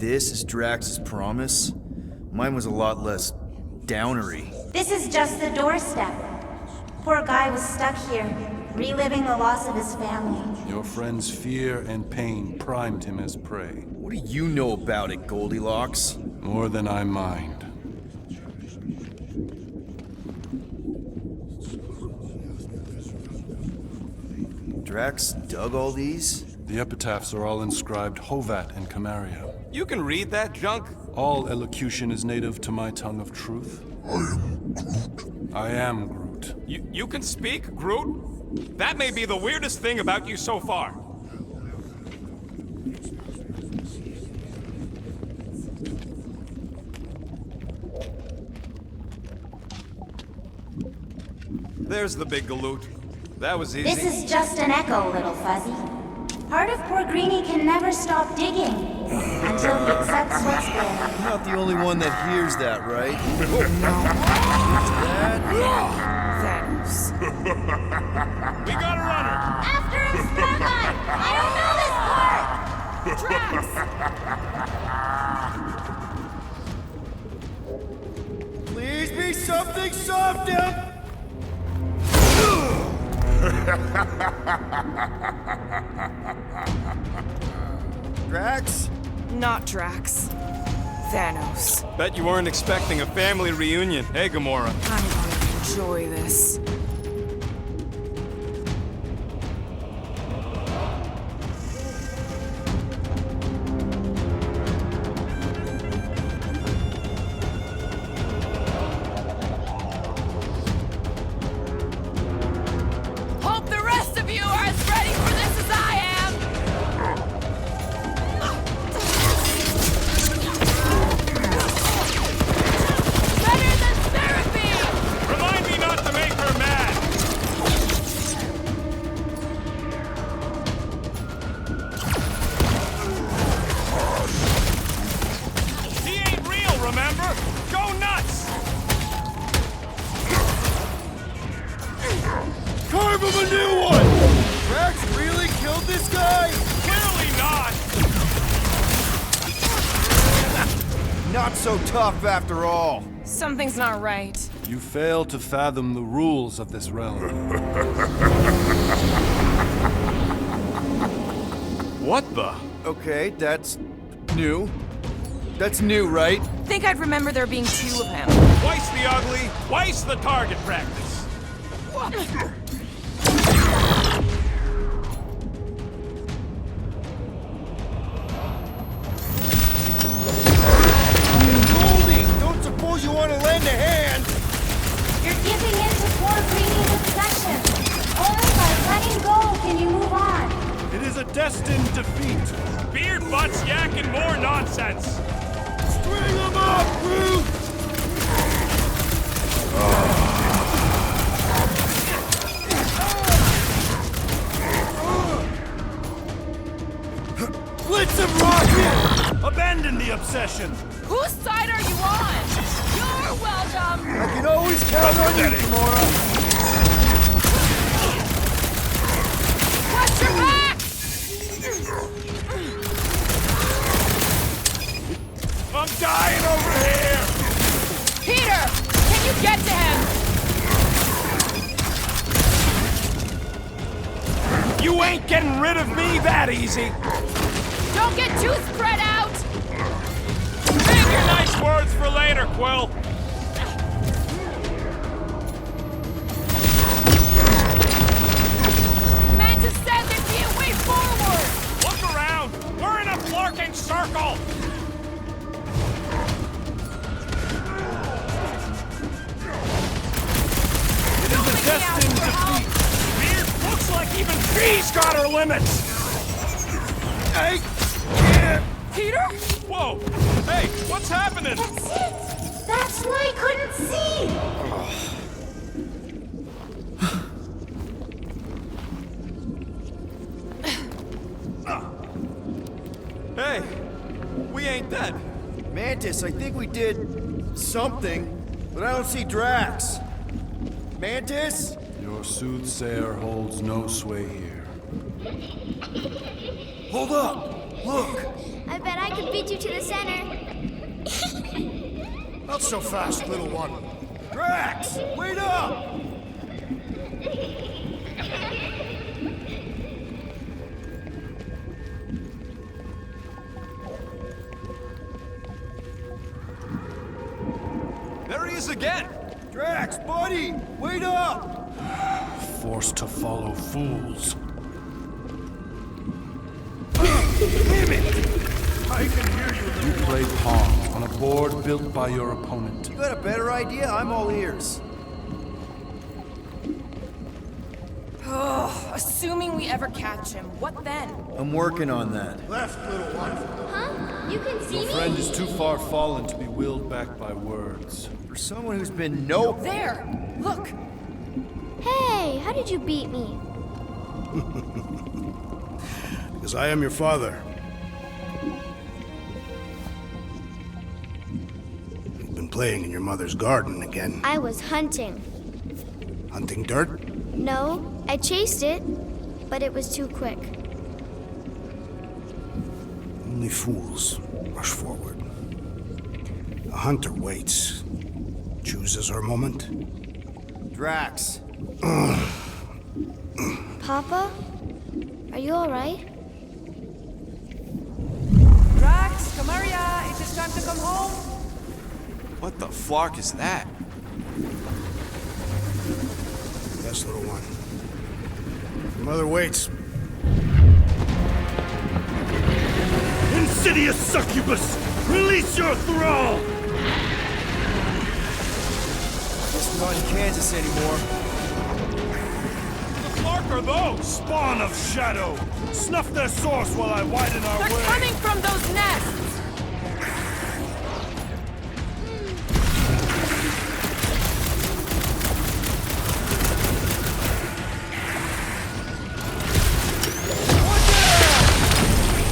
this is Drax's promise? Mine was a lot less downery. This is just the doorstep. Poor guy was stuck here, reliving the loss of his family. Your friend's fear and pain primed him as prey. What do you know about it, Goldilocks? More than I mind. Drax dug all these? The epitaphs are all inscribed Hovat and Camaria. You can read that junk? All elocution is native to my tongue of truth. I am Groot. You can speak, Groot? That may be the weirdest thing about you so far. There's the big galoot. That was easy. This is just an echo, little Fuzzy. Part of poor Greenie can never stop digging until he accepts what's there. I'm not the only one that hears that, right? Thanos. We got a runner! After him, Starlight! I don't know this part! Drax! Please be something soft now! Drax? Not Drax. Thanos. Bet you weren't expecting a family reunion, hey Gamora? I'm gonna enjoy this. Hope the rest of you are as ready for this as I am! Better than therapy! Remind me not to make her mad! He ain't real, remember? Go nuts! Carve him a new one! Drax really killed this guy? Clearly not! Not so tough after all. Something's not right. You fail to fathom the rules of this realm. What the? Okay, that's new. That's new, right? Think I'd remember there being two of him. Twice the ugly, twice the target practice. Goldie, don't suppose you want to lend a hand? You're giving in to poor Greenie's obsession. Only by letting go can you move on. It is a destined defeat. Beard butts yakking more nonsense. String him up, Groot! Blitz him, Rocket! Abandon the obsession. Whose side are you on? You're welcome! I can always count on you, Gamora. Watch your back! I'm dying over here! Peter! Can you get to him? You ain't getting rid of me that easy! Don't get too spread out! Save your nice words for later, Quill! Mantis said there'd be a way forward! Look around! We're in a flarking circle! Don't make me ask Destined for help. defeat. Beard looks like even she's got her limits! Hey! Peter? Whoa! Hey, what's happening? That's it! That's why I couldn't see! Hey, we ain't dead. Mantis, I think we did something, but I don't see Drax. Mantis? Your soothsayer holds no sway here. Hold up! Look! I bet I could beat you to the sand Not so fast, little one. Drax, wait up! There he is again! Drax, buddy, wait up! Forced to follow fools. Damn it! I can hear you, You little one. play pawn on a board built by your opponent. You got a better idea? I'm all ears. Assuming we ever catch him, what then? I'm working on that. Left, little one. Huh? You can see Your me? friend is too far fallen to be willed back by words. For someone who's been no... There! Look! Hey, how did you beat me? Because I am your father. You've been playing in your mother's garden again. I was hunting. Hunting dirt? No, I chased it, but it was too quick. Only fools rush forward. A hunter waits, chooses her moment. Drax. Papa? Are you alright? Drax, come here, ya. It is time to come home. What the flark is that? Yes, little one. Your mother waits. Insidious succubus! Release your thrall! Guess we're not in Kansas anymore. The flark are those? Spawn of shadow! Snuff their source while I widen our They're way! coming from those nests!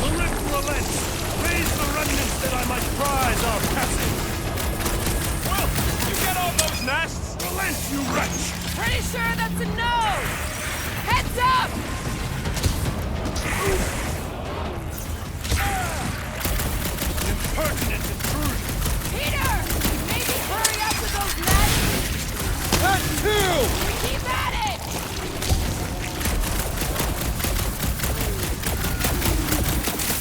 The rift relents! Raise the remnants that I might prize our passage! Well, you get all those nests? Relent, you wretch! Pretty sure that's a no! Heads up! Impertinent intrusion! Peter! Maybe hurry up with those nests! That too! Keep at it!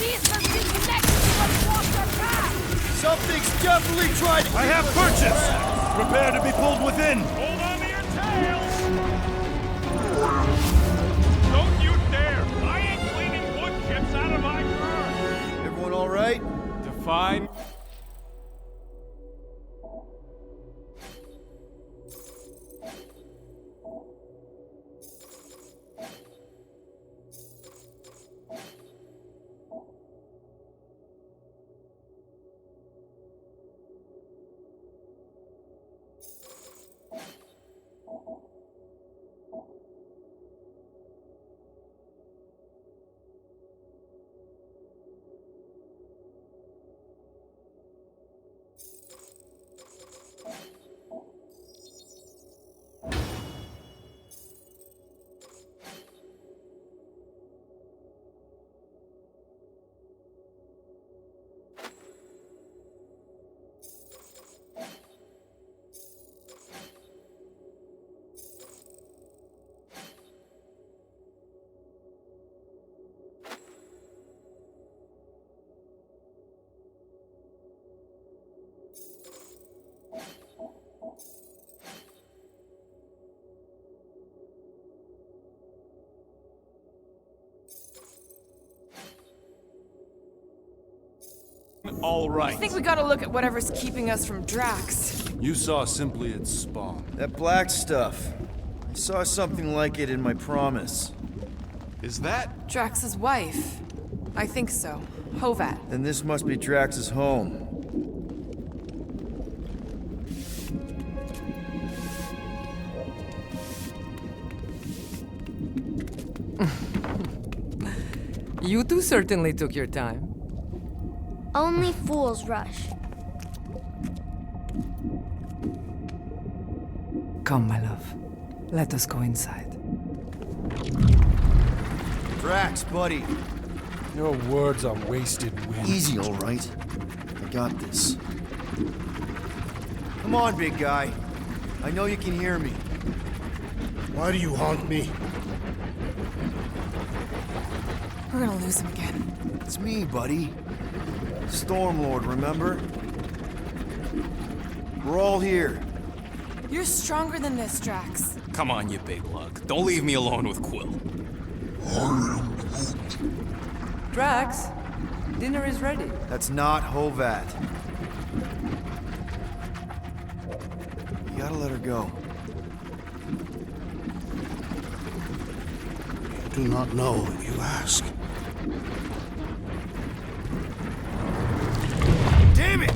These must be connected to what blocked our path! Something's definitely tried... I have purchase! Prepare to be pulled within! Hold on to your tails! Don't you dare! I ain't cleaning wood chips out of my car! Everyone all right? Define... All right. I think we gotta look at whatever's keeping us from Drax. You saw simply its spawn. That black stuff. I saw something like it in my promise. Is that... Drax's wife. I think so. Hovat. Then this must be Drax's home. You two certainly took your time. Only fools rush. Come, my love. Let us go inside. Drax, buddy. Your words are wasted wind. Easy, all right. I got this. Come on, big guy. I know you can hear me. Why do you haunt me? We're gonna lose him again. It's me, buddy. Stormlord, remember? We're all here. You're stronger than this, Drax. Come on, you big lug. Don't leave me alone with Quill. Drax, dinner is ready. That's not Hovat. You gotta let her go. I do not know what you ask. Damn it!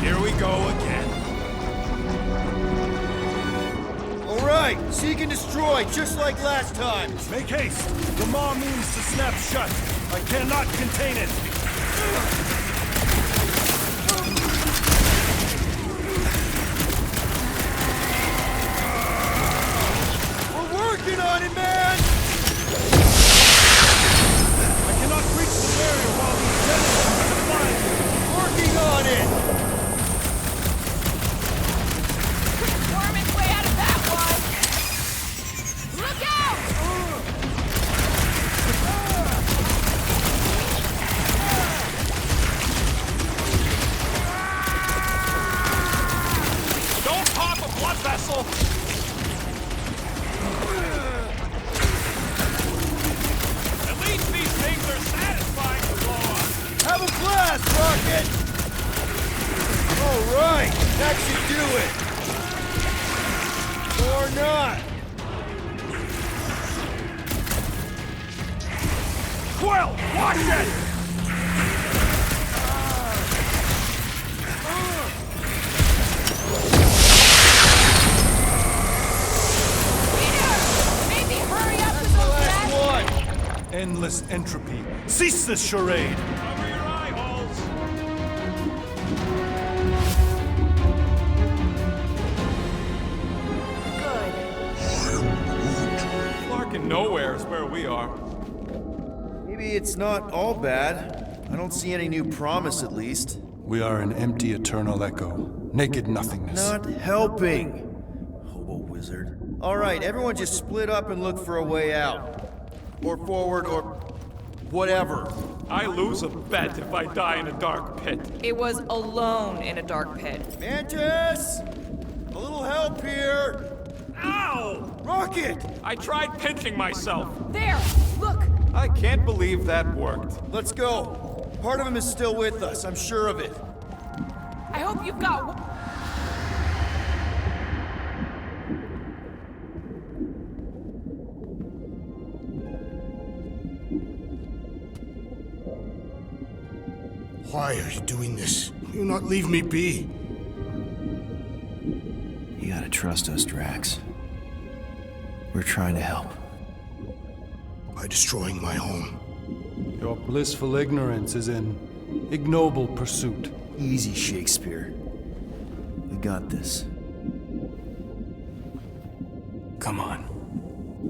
Here we go again. All right, seek and destroy, just like last time. Make haste! The maw means to snap shut. I cannot contain it. We're working on it, man! I cannot reach the barrier while these generals are flying. Working on it! Worm his way out of that one! Look out! Don't pop a blood vessel! At least these things are satisfying to blow up. Have a blast, Rocket! All right, that should do it. Or not. Quill, watch it! Maybe hurry up with those Last one. Endless entropy. Cease this charade! Cover your eye holes. Larkin nowhere is where we are. Maybe it's not all bad. I don't see any new promise, at least. We are an empty eternal echo. Naked nothingness. Not helping. Hobo wizard. All right, everyone just split up and look for a way out. Or forward, or whatever. I lose a bet if I die in a dark pit. It was alone in a dark pit. Mantis! A little help here! Ow! Rocket! I tried pinching myself. There! Look! I can't believe that worked. Let's go. Part of him is still with us, I'm sure of it. I hope you've got... Why are you doing this? You not leave me be. You gotta trust us, Drax. We're trying to help. By destroying my home. Your blissful ignorance is an ignoble pursuit. Easy, Shakespeare. We got this. Come on.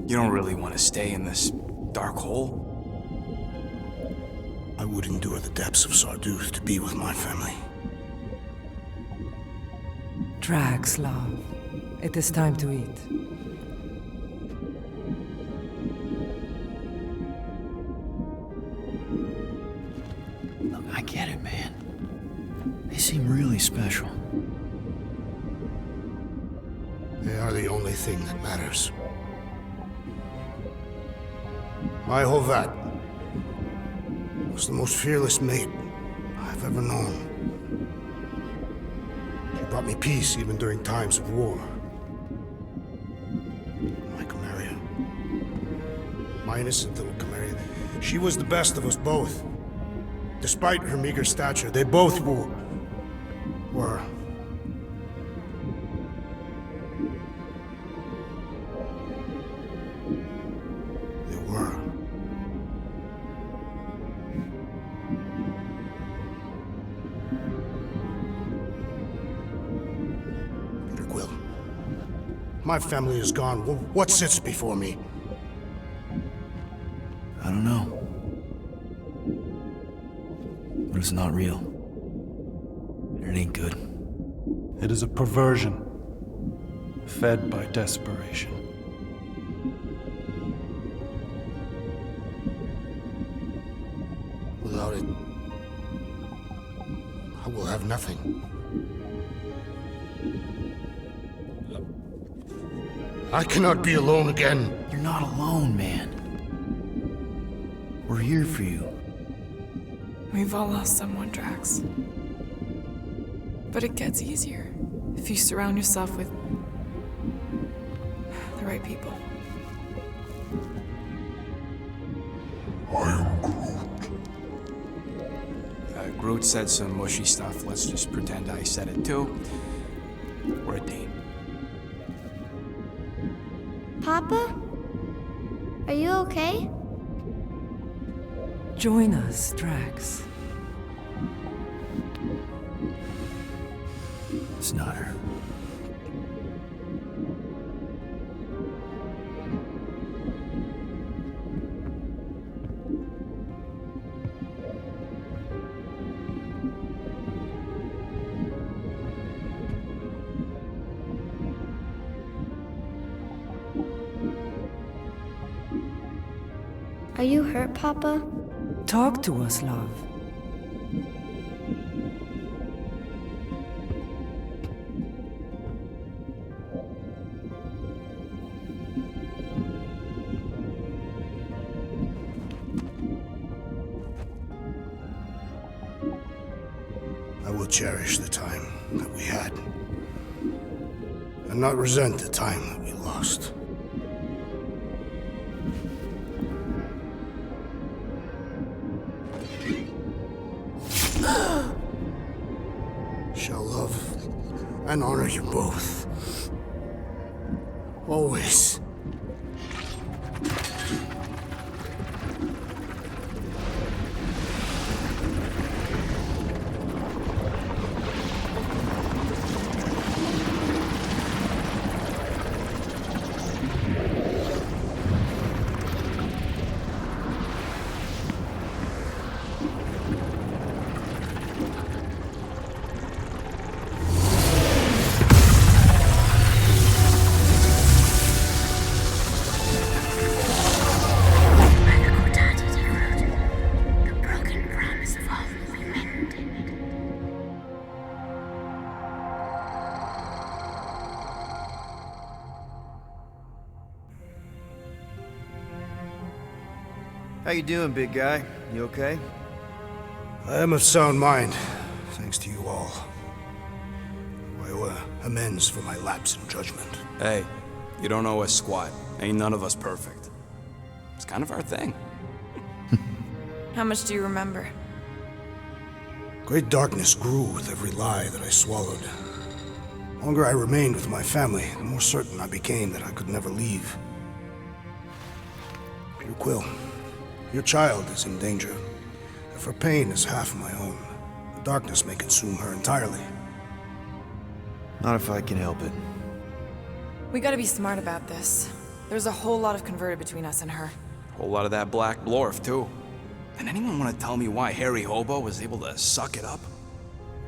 You don't really want to stay in this dark hole? I would endure the depths of Sarduth to be with my family. Drax, love. It is time to eat. Look, I get it, man. They seem really special. They are the only thing that matters. My Hovat was the most fearless mate I've ever known. She brought me peace even during times of war. My Camarilla. My innocent little Camarilla. She was the best of us both. Despite her meager stature, they both were. They were. Peter Quill. My family is gone. What sits before me? I don't know. but it's not real. It ain't good. It is a perversion, fed by desperation. Without it, I will have nothing. I cannot be alone again. You're not alone, man. We're here for you. We've all lost someone, Drax. But it gets easier if you surround yourself with the right people. Groot said some mushy stuff. Let's just pretend I said it too. We're a team. Papa? Are you okay? Join us, Drax. It's not her. Are you hurt, Papa? Talk to us, love. I will cherish the time that we had, and not resent the time that we lost. Shall love and honor you both. Always. How you doing, big guy? You okay? I am of sound mind, thanks to you all. I owe amends for my lapse in judgment. Hey, you don't owe us squat. Ain't none of us perfect. It's kind of our thing. How much do you remember? Great darkness grew with every lie that I swallowed. The longer I remained with my family, the more certain I became that I could never leave. Your Quill, your child is in danger. If her pain is half my own, the darkness may consume her entirely. Not if I can help it. We gotta be smart about this. There's a whole lot of converted between us and her. Whole lot of that black blorf, too. And anyone want to tell me why Harry Hobo was able to suck it up?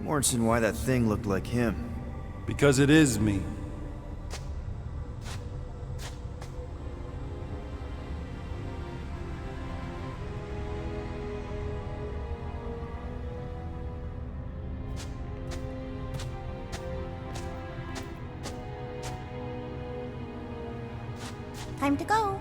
Morrison, why that thing looked like him. Because it is me. Time to go.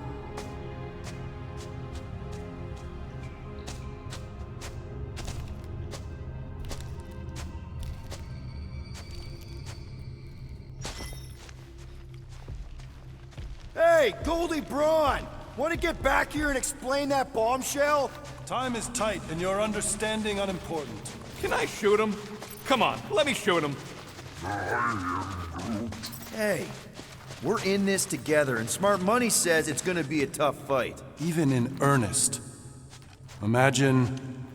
Hey, Goldie Braun! Want to get back here and explain that bombshell? Time is tight and your understanding unimportant. Can I shoot him? Come on, let me shoot him. Hey, we're in this together, and Smart Money says it's gonna be a tough fight. Even in earnest. Imagine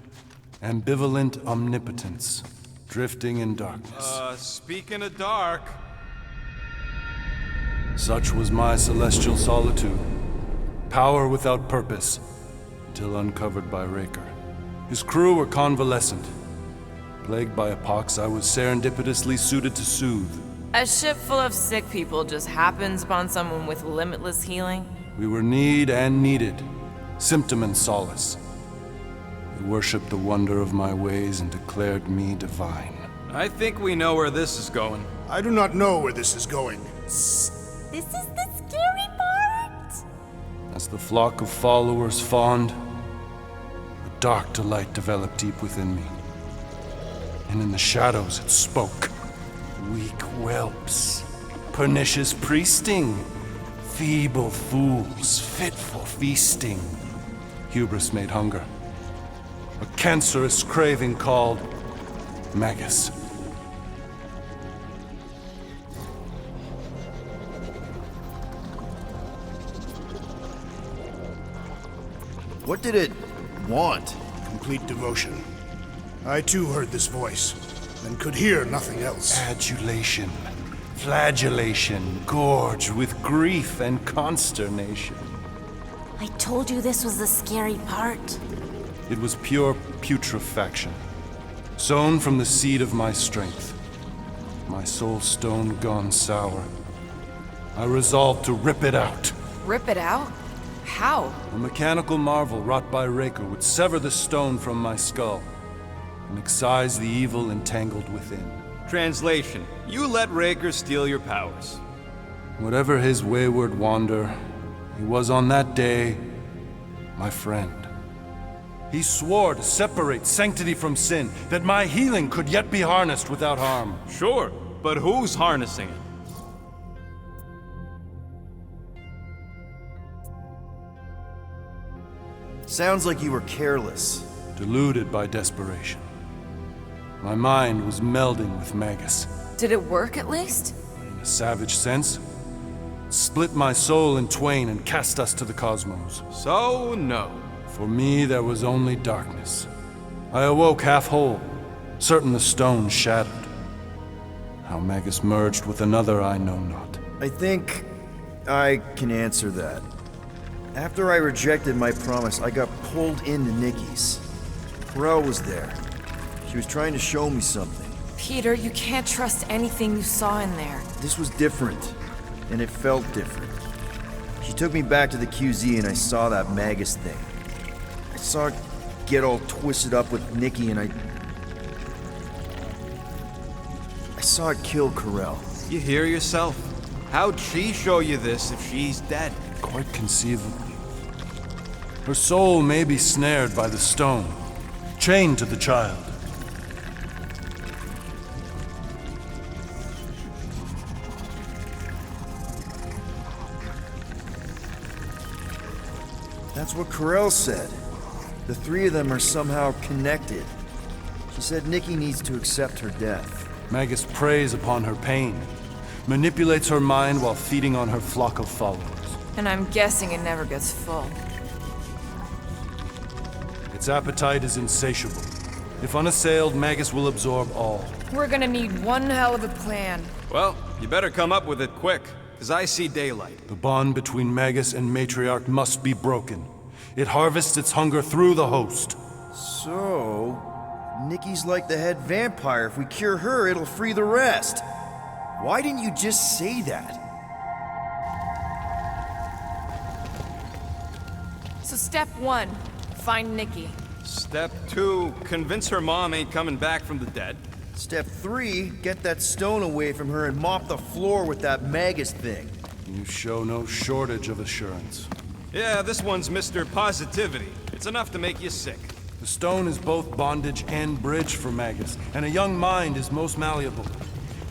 ambivalent omnipotence, drifting in darkness. Speaking of dark, Such was my celestial solitude. Power without purpose, till uncovered by Raker. His crew were convalescent, Plagued by a pox I was serendipitously suited to soothe. A ship full of sick people just happens upon someone with limitless healing? We were need and needed, symptom and solace. They worshipped the wonder of my ways and declared me divine. I think we know where this is going. I do not know where this is going. This is the scary part! As the flock of followers fawned, a dark delight developed deep within me. And in the shadows it spoke. Weak whelps, pernicious priesting, feeble fools, fit for feasting. Hubris made hunger. A cancerous craving called Magus. What did it want? Complete devotion. I too heard this voice, and could hear nothing else. Adulation, flagellation, gorged with grief and consternation. I told you this was the scary part. It was pure putrefaction, sown from the seed of my strength. My soul stone gone sour. I resolved to rip it out. Rip it out? How? A mechanical marvel wrought by Raker would sever the stone from my skull and excise the evil entangled within. Translation: you let Raker steal your powers. Whatever his wayward wander, he was on that day my friend. He swore to separate sanctity from sin, that my healing could yet be harnessed without harm. Sure, but who's harnessing it? Sounds like you were careless. Deluded by desperation. My mind was melding with Magus. Did it work at least? In a savage sense, it split my soul in twain and cast us to the cosmos. So, no. For me, there was only darkness. I awoke half whole, certain the stone shattered. How Magus merged with another, I know not. I think I can answer that. After I rejected my promise, I got pulled into Nikki's. Corel was there. She was trying to show me something. Peter, you can't trust anything you saw in there. This was different, and it felt different. She took me back to the QZ and I saw that Magus thing. I saw it get all twisted up with Nikki and I saw it kill Corel. You hear yourself? How'd she show you this if she's dead? Quite conceivably. Her soul may be snared by the stone, chained to the child. That's what Corel said. The three of them are somehow connected. She said Nikki needs to accept her death. Magus preys upon her pain, manipulates her mind while feeding on her flock of followers. And I'm guessing it never gets full. Its appetite is insatiable. If unassailed, Magus will absorb all. We're gonna need one hell of a plan. Well, you better come up with it quick, because I see daylight. The bond between Magus and Matriarch must be broken. It harvests its hunger through the host. So, Nikki's like the head vampire. If we cure her, it'll free the rest. Why didn't you just say that? So step 1, find Nikki. Step 2, convince her mom ain't coming back from the dead. Step 3, get that stone away from her and mop the floor with that Magus thing. You show no shortage of assurance. Yeah, this one's Mr. Positivity. It's enough to make you sick. The stone is both bondage and bridge for Magus, and a young mind is most malleable.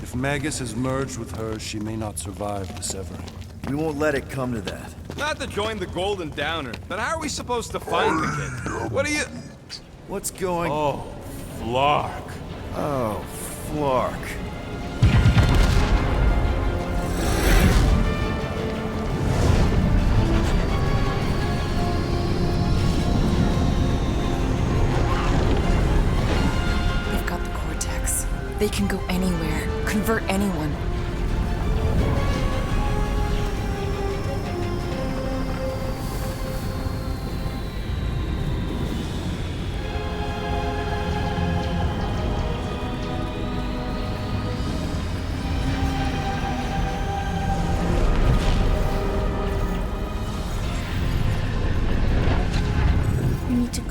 If Magus is merged with hers, she may not survive the severing. We won't let it come to that. Not to join the Golden Downer, but how are we supposed to find the kid? What are you... What's going... Oh, Flark. Oh, Flark. They've got the cortex. They can go anywhere, convert anyone.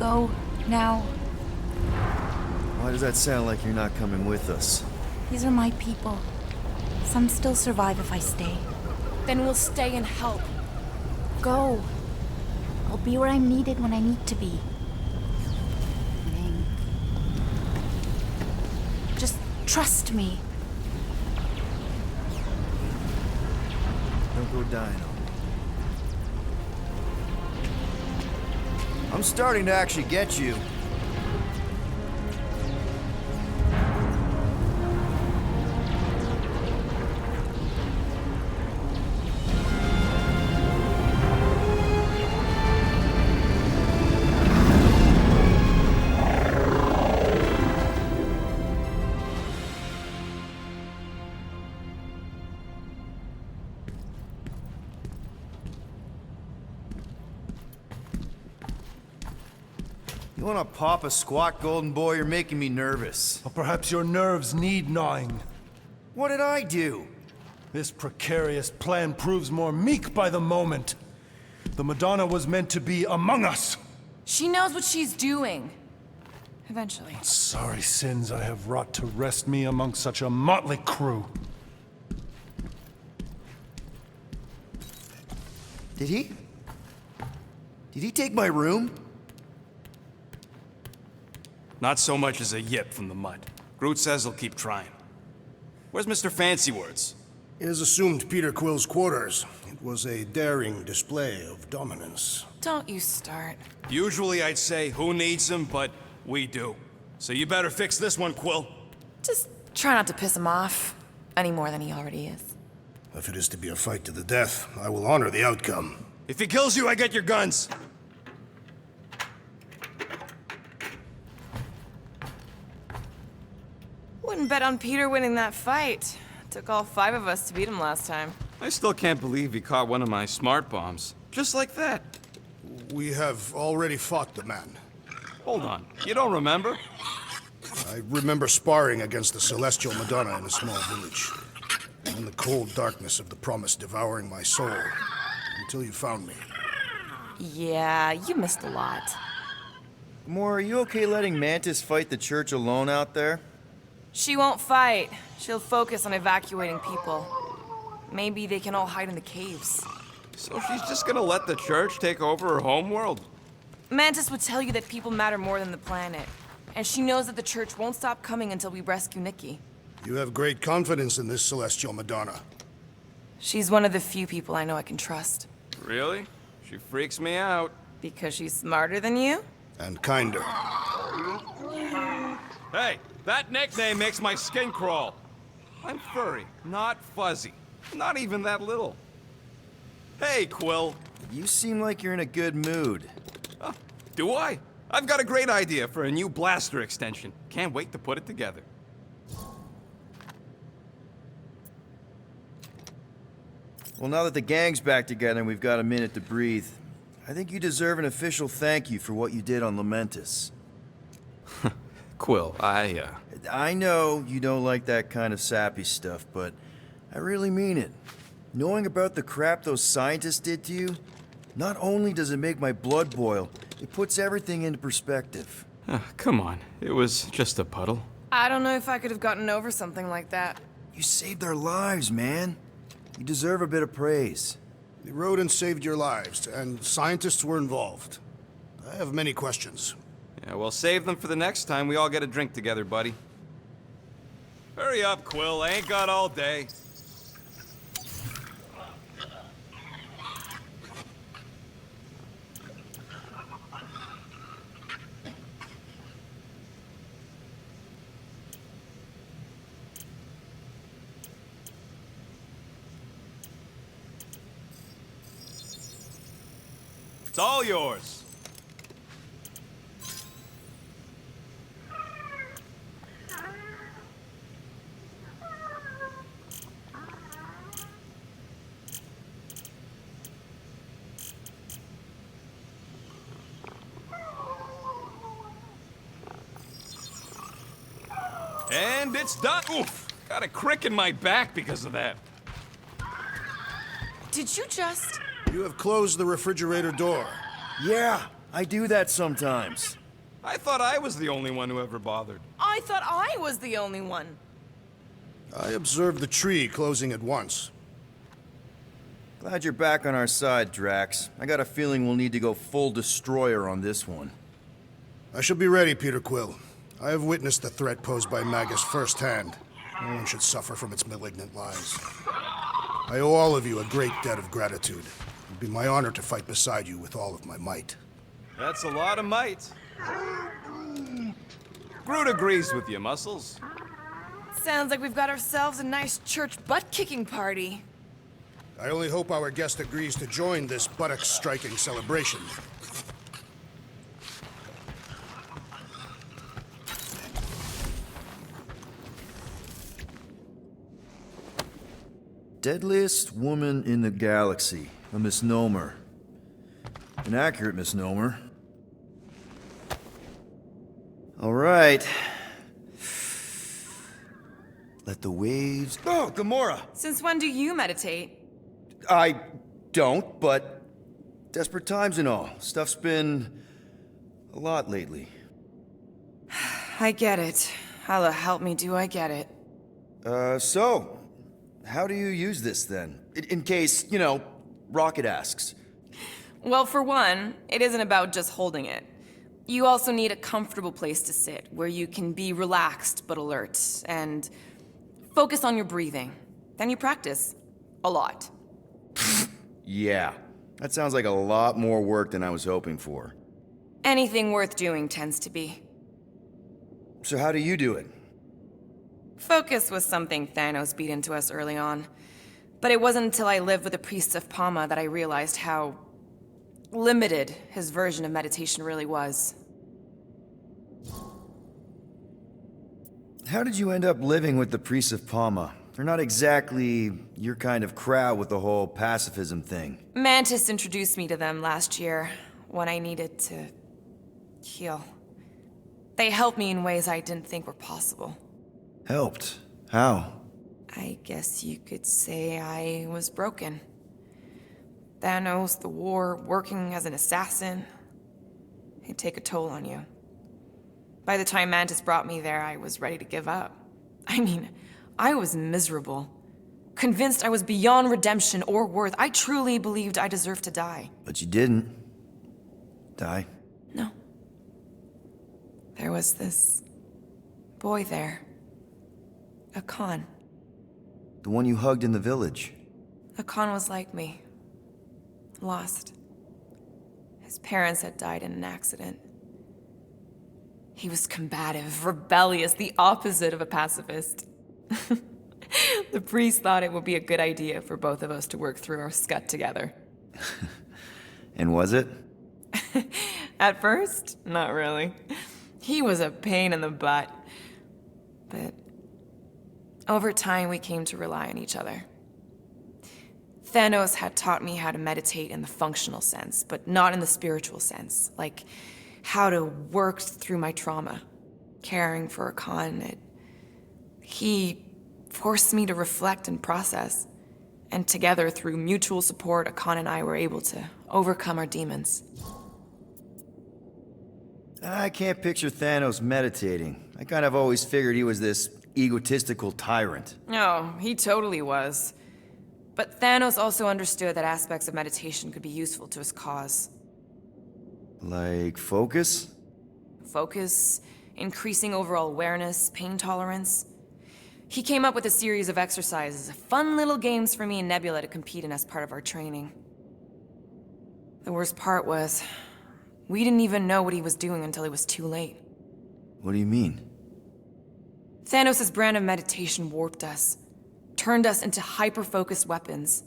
go now. Why does that sound like you're not coming with us? These are my people. Some still survive if I stay. Then we'll stay and help. Go. I'll be where I'm needed when I need to be. Ming. Just trust me. Don't go dying on me. I'm starting to actually get you. You wanna pop a squat, golden boy? You're making me nervous. Or perhaps your nerves need gnawing. What did I do? This precarious plan proves more meek by the moment. The Madonna was meant to be among us. She knows what she's doing. Eventually. Sorry sins I have wrought to wrest me among such a motley crew. Did he? Did he take my room? Not so much as a yip from the mud. Groot says he'll keep trying. Where's Mr. Fancy Words? It is assumed Peter Quill's quarters. It was a daring display of dominance. Don't you start. Usually I'd say, who needs him, but we do. So you better fix this one, Quill. Just try not to piss him off any more than he already is. If it is to be a fight to the death, I will honor the outcome. If he kills you, I get your guns. Wouldn't bet on Peter winning that fight. Took all 5 of us to beat him last time. I still can't believe he caught one of my smart bombs. Just like that. We have already fought the man. Hold on. You don't remember? I remember sparring against the Celestial Madonna in a small village. In the cold darkness of the promise devouring my soul. Until you found me. Yeah, you missed a lot. Gamora, are you okay letting Mantis fight the church alone out there? She won't fight. She'll focus on evacuating people. Maybe they can all hide in the caves. So she's just gonna let the church take over her homeworld? Mantis would tell you that people matter more than the planet. And she knows that the church won't stop coming until we rescue Nikki. You have great confidence in this Celestial Madonna. She's one of the few people I know I can trust. Really? She freaks me out. Because she's smarter than you? And kinder. Hey, that nickname makes my skin crawl. I'm furry, not fuzzy. Not even that little. Hey, Quill. You seem like you're in a good mood. Do I? I've got a great idea for a new blaster extension. Can't wait to put it together. Well, now that the gang's back together and we've got a minute to breathe, I think you deserve an official thank you for what you did on Lamentus. Quill, I know you don't like that kind of sappy stuff, but I really mean it. Knowing about the crap those scientists did to you, not only does it make my blood boil, it puts everything into perspective. Come on. It was just a puddle. I don't know if I could have gotten over something like that. You saved our lives, man. You deserve a bit of praise. The rodents saved your lives, and scientists were involved. I have many questions. Yeah, well, save them for the next time we all get a drink together, buddy. Hurry up, Quill. I ain't got all day. It's all yours. And it's done. Oof! Got a crick in my back because of that. Did you just... You have closed the refrigerator door. Yeah, I do that sometimes. I thought I was the only one who ever bothered. I thought I was the only one. I observed the tree closing at once. Glad you're back on our side, Drax. I got a feeling we'll need to go full destroyer on this one. I shall be ready, Peter Quill. I have witnessed the threat posed by Magus firsthand. No one should suffer from its malignant lies. I owe all of you a great debt of gratitude. It would be my honor to fight beside you with all of my might. That's a lot of might. Groot agrees with you, Muscles. Sounds like we've got ourselves a nice church butt-kicking party. I only hope our guest agrees to join this buttock-striking celebration. Deadliest woman in the galaxy. A misnomer. An accurate misnomer. All right. Let the waves... Oh, Gamora! Since when do you meditate? I don't, but desperate times and all. Stuff's been a lot lately. I get it. Allah help me, do I get it. So, how do you use this then? In case, you know, Rocket asks. Well, for one, it isn't about just holding it. You also need a comfortable place to sit, where you can be relaxed but alert, and focus on your breathing. Then you practice. A lot. Yeah, that sounds like a lot more work than I was hoping for. Anything worth doing tends to be. So how do you do it? Focus was something Thanos beat into us early on. But it wasn't until I lived with the priests of Palma that I realized how limited his version of meditation really was. How did you end up living with the priests of Palma? They're not exactly your kind of crowd with the whole pacifism thing. Mantis introduced me to them last year, when I needed to heal. They helped me in ways I didn't think were possible. Helped? How? I guess you could say I was broken. Thanos, the war, working as an assassin. It'd take a toll on you. By the time Mantis brought me there, I was ready to give up. I mean, I was miserable. Convinced I was beyond redemption or worth. I truly believed I deserved to die. But you didn't. Die? No. There was this boy there. A Khan. The one you hugged in the village. A Khan was like me. Lost. His parents had died in an accident. He was combative, rebellious, the opposite of a pacifist. The priest thought it would be a good idea for both of us to work through our scut together. And was it? At first, not really. He was a pain in the butt. But over time, we came to rely on each other. Thanos had taught me how to meditate in the functional sense, but not in the spiritual sense. Like how to work through my trauma. Caring for a Khan, he forced me to reflect and process. And together, through mutual support, Khan and I were able to overcome our demons. I can't picture Thanos meditating. I kind of always figured he was this egotistical tyrant. Oh, he totally was. But Thanos also understood that aspects of meditation could be useful to his cause. Like focus? Focus, increasing overall awareness, pain tolerance. He came up with a series of exercises, fun little games for me and Nebula to compete in as part of our training. The worst part was, we didn't even know what he was doing until it was too late. What do you mean? Thanos' brand of meditation warped us, turned us into hyper-focused weapons.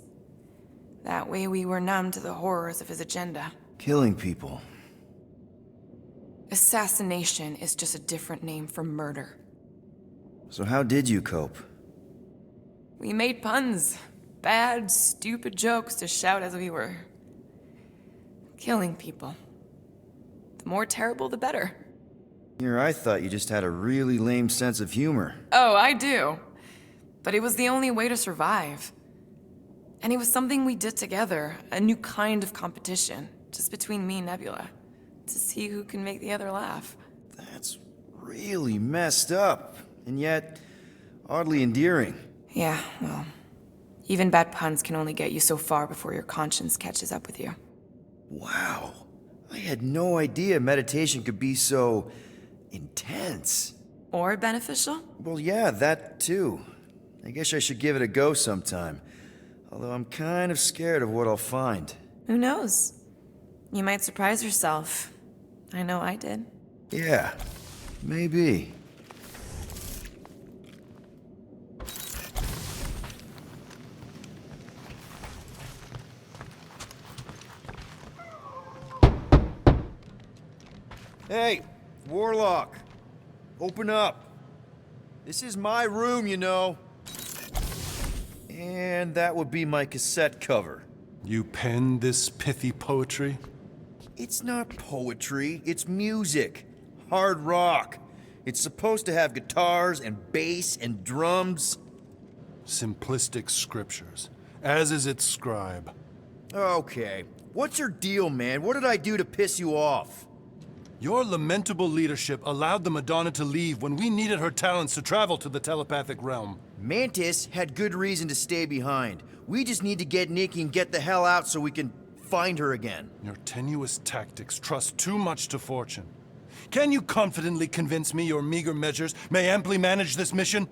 That way we were numb to the horrors of his agenda. Killing people. Assassination is just a different name for murder. So how did you cope? We made puns. Bad, stupid jokes to shout as we were killing people. The more terrible, the better. Here, I thought you just had a really lame sense of humor. Oh, I do. But it was the only way to survive. And it was something we did together, a new kind of competition, just between me and Nebula. to see who can make the other laugh. That's really messed up, and yet oddly endearing. Yeah, well, even bad puns can only get you so far before your conscience catches up with you. Wow. I had no idea meditation could be so intense. Or beneficial? Well, yeah, that too. I guess I should give it a go sometime. Although I'm kind of scared of what I'll find. Who knows? You might surprise yourself. I know I did. Yeah, maybe. Hey, Warlock. Open up. This is my room, you know. And that would be my cassette cover. You penned this pithy poetry? It's not poetry, it's music. Hard rock. It's supposed to have guitars and bass and drums. Simplistic scriptures, as is its scribe. Okay. What's your deal, man? What did I do to piss you off? Your lamentable leadership allowed the Madonna to leave when we needed her talents to travel to the telepathic realm. Mantis had good reason to stay behind. We just need to get Nikki and get the hell out so we can find her again. Your tenuous tactics trust too much to fortune. Can you confidently convince me your meager measures may amply manage this mission?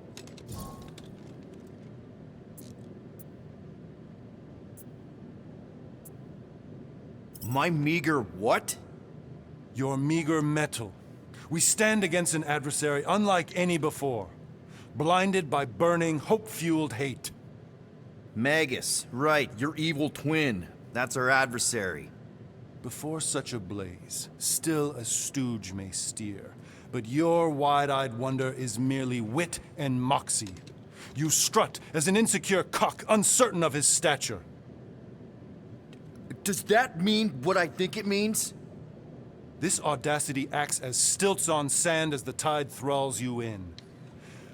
My meager what? Your meager metal. We stand against an adversary unlike any before, blinded by burning, hope-fueled hate. Magus, right, your evil twin. That's our adversary. Before such a blaze, still a stooge may steer, but your wide-eyed wonder is merely wit and moxie. You strut as an insecure cock, uncertain of his stature. Does that mean what I think it means? This audacity acts as stilts on sand as the tide thralls you in.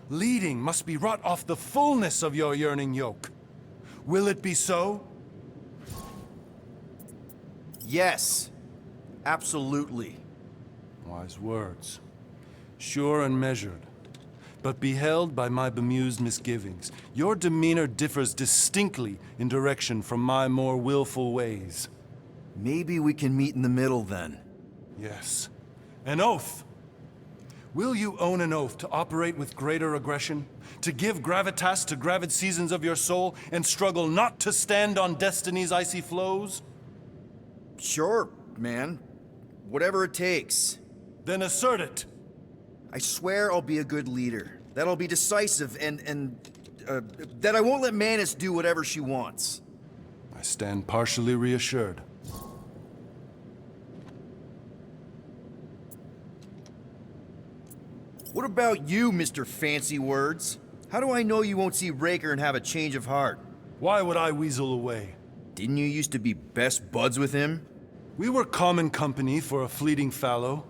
Leading must be wrought off the fullness of your yearning yoke. Will it be so? Yes. Absolutely. Wise words. Sure and measured. But beheld by my bemused misgivings, your demeanor differs distinctly in direction from my more willful ways. Maybe we can meet in the middle then. Yes. An oath! Will you own an oath to operate with greater aggression? To give gravitas to gravid seasons of your soul and struggle not to stand on destiny's icy flows? Sure, man. Whatever it takes. Then assert it! I swear I'll be a good leader. That I'll be decisive and that I won't let Manus do whatever she wants. I stand partially reassured. What about you, Mr. Fancy Words? How do I know you won't see Raker and have a change of heart? Why would I weasel away? Didn't you used to be best buds with him? We were common company for a fleeting fallow,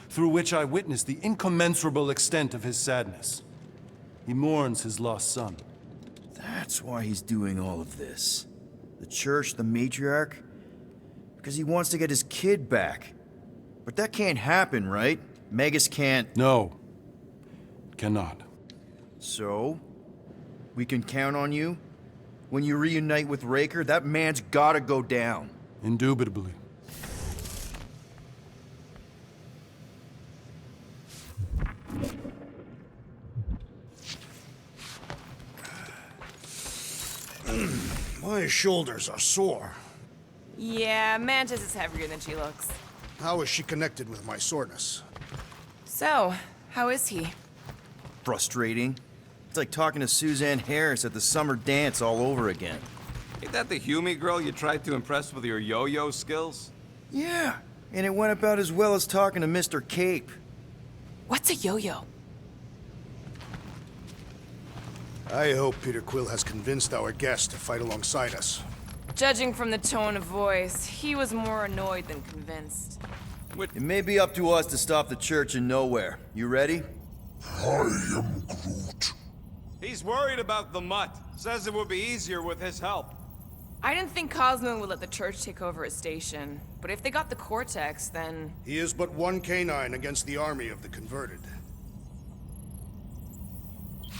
through which I witnessed the incommensurable extent of his sadness. He mourns his lost son. That's why he's doing all of this. The church, the matriarch? Because he wants to get his kid back. But that can't happen, right? Magus can't... No. Cannot. So? We can count on you? When you reunite with Raker, that man's gotta go down. Indubitably. My shoulders are sore. Yeah, Mantis is heavier than she looks. How is she connected with my soreness? So, how is he? Frustrating. It's like talking to Suzanne Harris at the summer dance all over again. Ain't that the Hume girl you tried to impress with your yo-yo skills? Yeah, and it went about as well as talking to Mr. Cape. What's a yo-yo? I hope Peter Quill has convinced our guest to fight alongside us. Judging from the tone of voice, he was more annoyed than convinced. It may be up to us to stop the church in nowhere. You ready? I am Groot. He's worried about the mutt. Says it would be easier with his help. I didn't think Cosmo would let the church take over his station, but if they got the Cortex, then... He is but one canine against the army of the converted.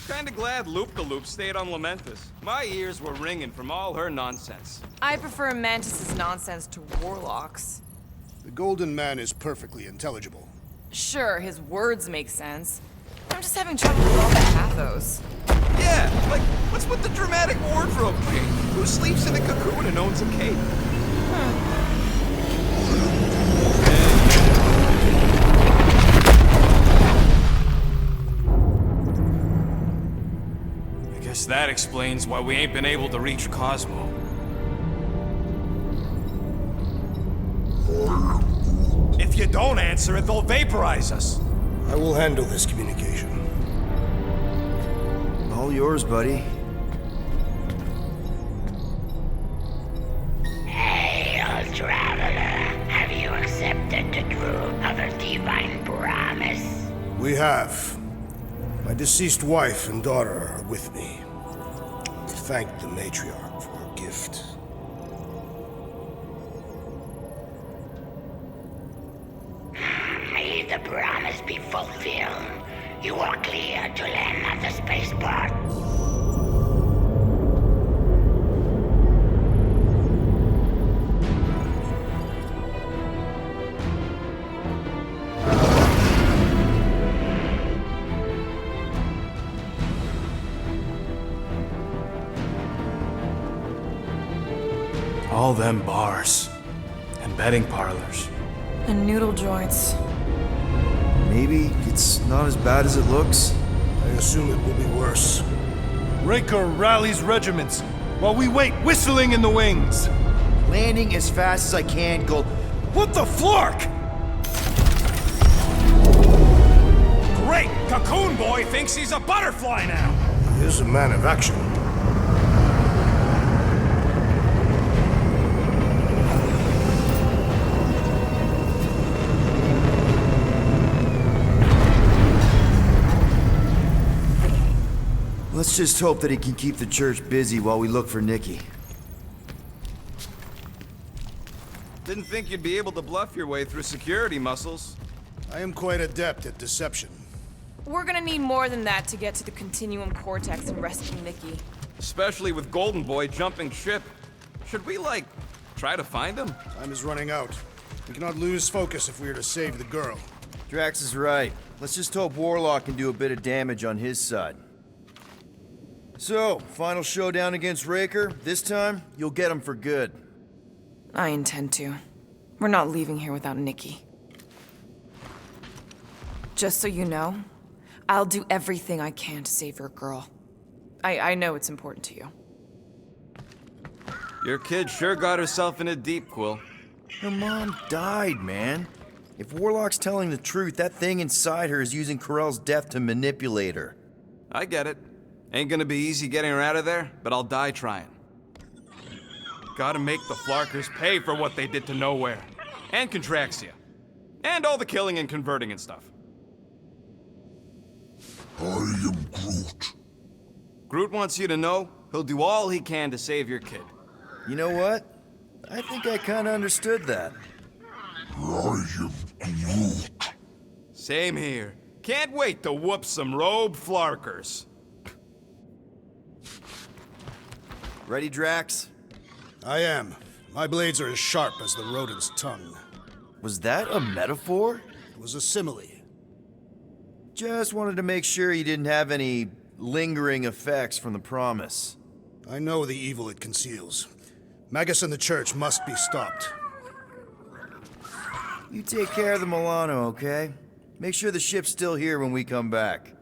Kinda glad Loop-de-Loop stayed on Lamentus. My ears were ringing from all her nonsense. I prefer Mantis's nonsense to Warlock's. The Golden Man is perfectly intelligible. Sure, his words make sense. I'm just having trouble with all the pathos. Yeah, like, what's with the dramatic wardrobe change? Who sleeps in a cocoon and owns a cape? I guess that explains why we ain't been able to reach Cosmo. If you don't answer it, they'll vaporize us. I will handle this communication. All yours, buddy. Hail, traveler. Have you accepted the truth of a divine promise? We have. My deceased wife and daughter are with me. Thank the matriarch for her gift. May the promise be fulfilled. You are clear to land at the spaceport. All them bars and betting parlors. And noodle joints. Maybe it's not as bad as it looks. I assume it will be worse. Raker rallies regiments while we wait whistling in the wings. Landing as fast as I can, Gold. What the flark? Great! Cocoon Boy thinks he's a butterfly now! He is a man of action. Let's just hope that he can keep the church busy while we look for Nikki. Didn't think you'd be able to bluff your way through security muscles. I am quite adept at deception. We're gonna need more than that to get to the Continuum Cortex and rescue Nikki. Especially with Golden Boy jumping ship. Should we, like, try to find him? Time is running out. We cannot lose focus if we are to save the girl. Drax is right. Let's just hope Warlock can do a bit of damage on his side. So, final showdown against Raker. This time, you'll get him for good. I intend to. We're not leaving here without Nikki. Just so you know, I'll do everything I can to save your girl. I know it's important to you. Your kid sure got herself in it deep, Quill. Her mom died, man. If Warlock's telling the truth, that thing inside her is using Corell's death to manipulate her. I get it. Ain't gonna be easy getting her out of there, but I'll die trying. Gotta make the Flarkers pay for what they did to Nowhere. And Contraxia. And all the killing and converting and stuff. I am Groot. Groot wants you to know he'll do all he can to save your kid. You know what? I think I kinda understood that. I am Groot. Same here. Can't wait to whoop some robe Flarkers. Ready, Drax? I am. My blades are as sharp as the rodent's tongue. Was that a metaphor? It was a simile. Just wanted to make sure you didn't have any lingering effects from the promise. I know the evil it conceals. Magus and the church must be stopped. You take care of the Milano, okay? Make sure the ship's still here when we come back.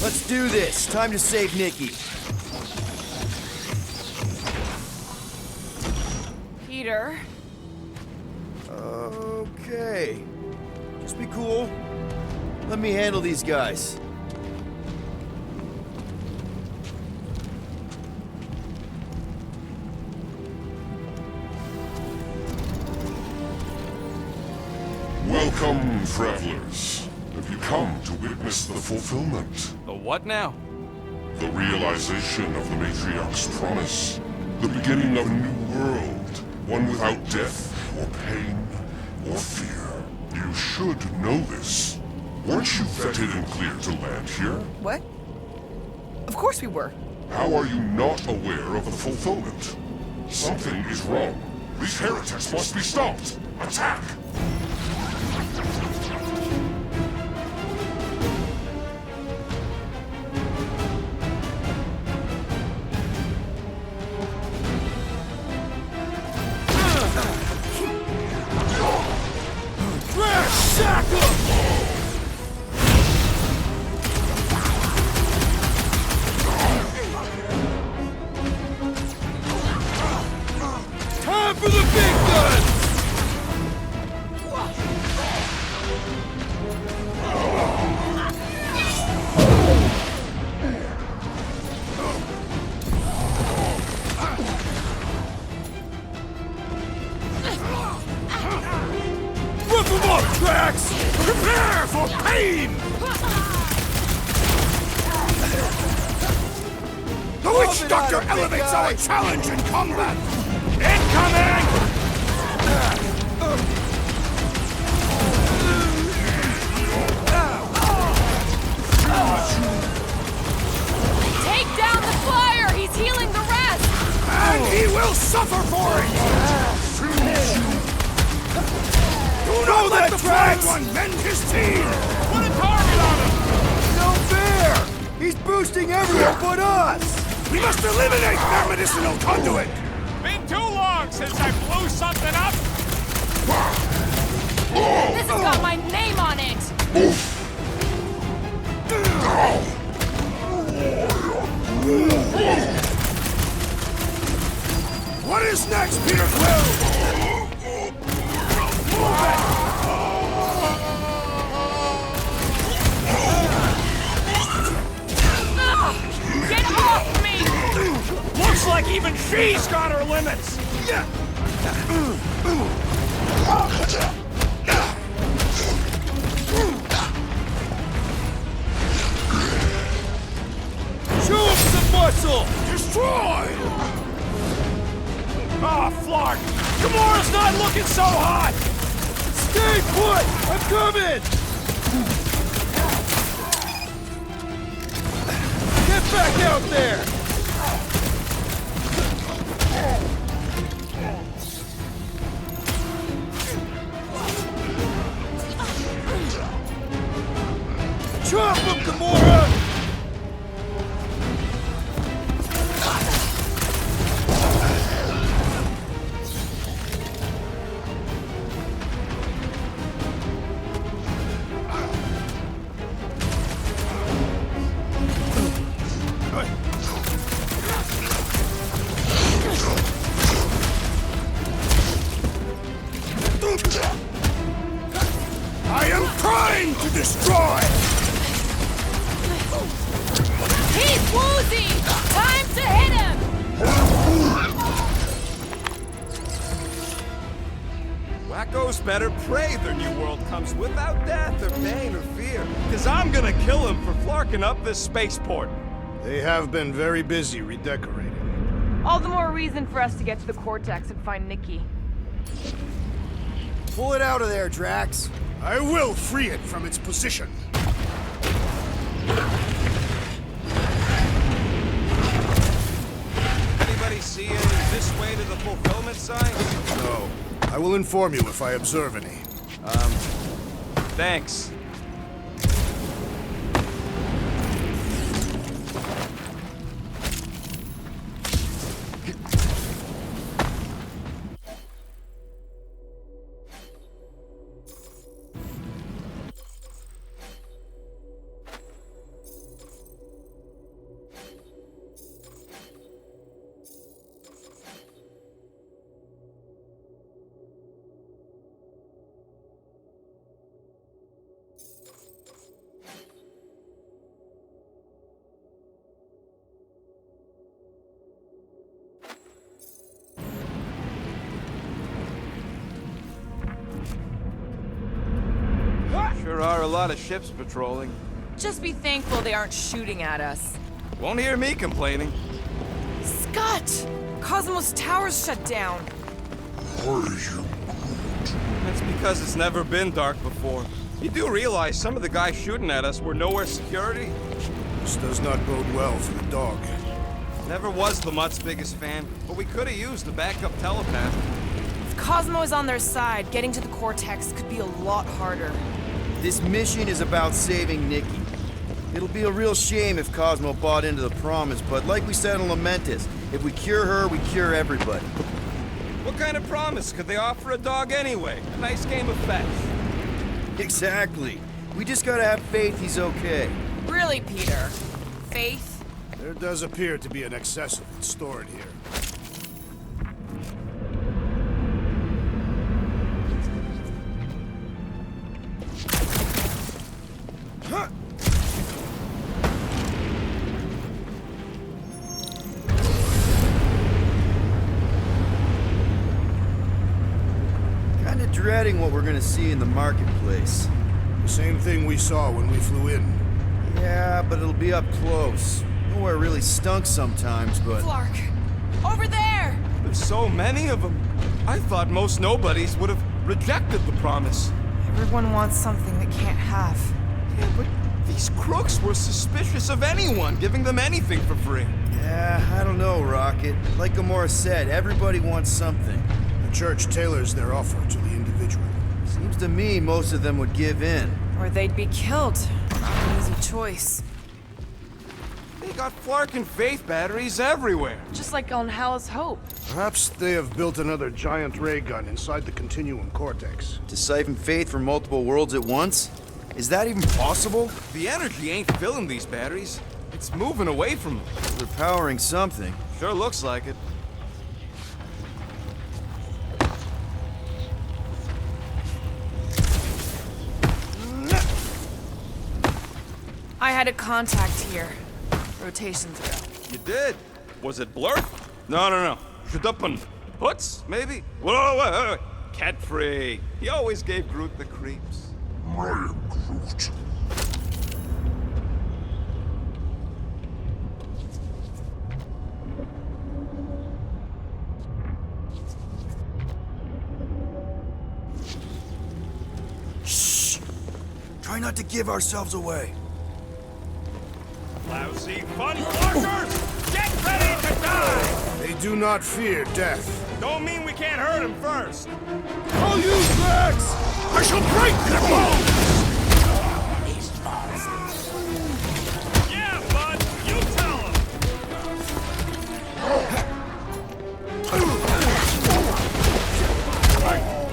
Let's do this. Time to save Nikki. Peter? Okay. Just be cool. Let me handle these guys. Welcome, travelers. Have you come to witness the fulfillment? The what now? The realization of the Matriarch's promise. The beginning of a new world. One without death, or pain, or fear. You should know this. Weren't you vetted and cleared to land here? What? Of course we were. How are you not aware of the fulfillment? Something is wrong. These heretics must be stopped. Attack! Time for the big guns! Rip them up, Drax! Prepare for pain! The Witch Doctor elevates our challenge in combat! Incoming! Take down the flyer! He's healing the rest! And he will suffer for it! Do not let the Drax one mend his team! Put a target on him! No fair! He's boosting everyone but us! We must eliminate that medicinal conduit! Been too long since I blew something up! This has got my name on it! What is next, Peter Quill? Get off me! Looks like even she's got her limits! Show him some muscle! Destroy! Ah, Flark! Gamora's not looking so hot! Stay put! I'm coming! Get back out there! Chop him, Gamora! I am trying to destroy! He's woozy! Time to hit him! Wacko's better pray their new world comes without death or pain or fear. Cause I'm gonna kill him for flarking up this spaceport. They have been very busy redecorating. All the more reason for us to get to the Cortex and find Nikki. Pull it out of there, Drax. I will free it from its position. Anybody see any this way to the fulfillment signs? No. I will inform you if I observe any. Thanks. Sure are a lot of ships patrolling. Just be thankful they aren't shooting at us. Won't hear me complaining. Scott! Cosmos Tower's shut down. That's because it's never been dark before. You do realize some of the guys shooting at us were nowhere security? This does not bode well for the dog. Never was the Mutt's biggest fan, but we could have used a backup telepath. If Cosmo is on their side, getting to the Cortex could be a lot harder. This mission is about saving Nikki. It'll be a real shame if Cosmo bought into the promise, but like we said in Lamentus, if we cure her, we cure everybody. What kind of promise could they offer a dog anyway? A nice game of fetch. Exactly. We just gotta have faith he's okay. Really, Peter? Faith? There does appear to be an excess of it stored here. Kinda dreading what we're gonna see in the marketplace. The same thing we saw when we flew in. Yeah, but it'll be up close. Nowhere really stunk sometimes, but... Flark! Over there! There's so many of them. I thought most nobodies would have rejected the promise. Everyone wants something they can't have. Yeah, but these crooks were suspicious of anyone giving them anything for free. Yeah, I don't know, Rocket. Like Gamora said, everybody wants something. The church tailors their offer to the individual. Seems to me most of them would give in. Or they'd be killed. Not an easy choice. They got Flark and Faith batteries everywhere. Just like on Hal's Hope. Perhaps they have built another giant ray gun inside the Continuum Cortex. To siphon Faith from multiple worlds at once? Is that even possible? The energy ain't filling these batteries. It's moving away from them. They're powering something. Sure looks like it. I had a contact here. Rotations ago. You did? Was it Blurf? No. Shadupin. Hoots, maybe? Whoa. Cat free. He always gave Groot the creeps. Ryan Groot. Shh! Try not to give ourselves away. Lousy fun flushers! Get ready to die! They do not fear death. Don't mean we can't hurt him first. I'll use Rex! I shall break their bones! Yeah, bud, you tell him!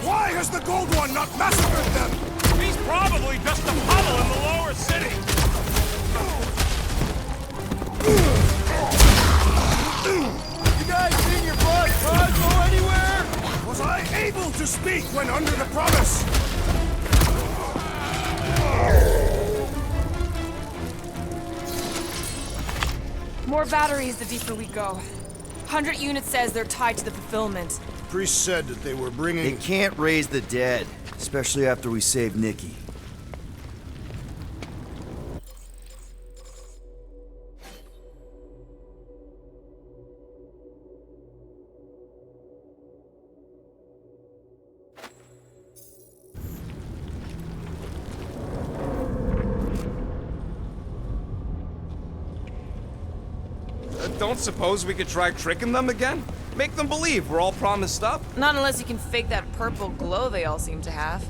Why has the Gold One not massacred them? He's probably just a puddle in the lower city. You guys seen your boss Cosmo anywhere? Was I able to speak when under the promise? More batteries the deeper we go. 100 units says they're tied to the fulfillment. Priest said that they were bringing... They can't raise the dead, especially after we save Nikki. Don't suppose we could try tricking them again? Make them believe we're all promised up? Not unless you can fake that purple glow they all seem to have.